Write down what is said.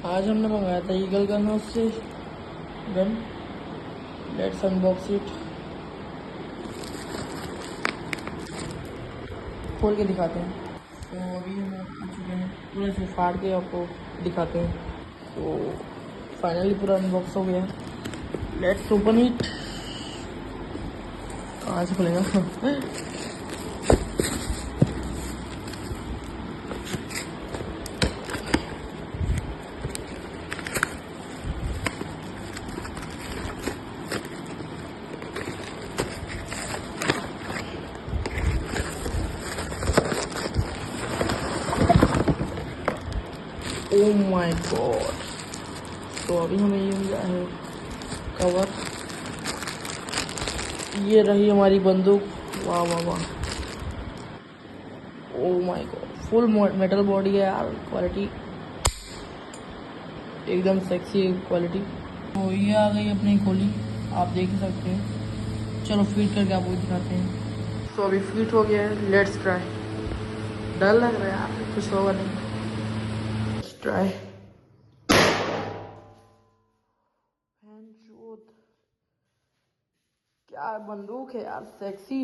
आज हमने मंगाया था ईगल गन हाउस से गन। Let's unbox it. खोल के दिखाते हैं। तो अभी हम आ चुके हैं, पूरे से फाड़ के आपको दिखाते हैं। तो फाइनली पूरा अनबॉक्स हो गया। Let's open it. कहाँ से खुलेगा? Oh my God. तो अभी हमें ये मिला है कवर। ये रही हमारी बंदूक। वाह वाह वाह। Oh my God, full metal body है यार। क्वालिटी एकदम सेक्सी क्वालिटी। तो ये आ गई अपनी गोली, आप देख ही सकते हैं। चलो फीट करके आपको दिखाते हैं। तो अभी फीट हो गया है। Let's try. डर लग रहा है यार, कुछ होगा नहीं। Let's try. क्या बंदूक है यार, सेक्सी।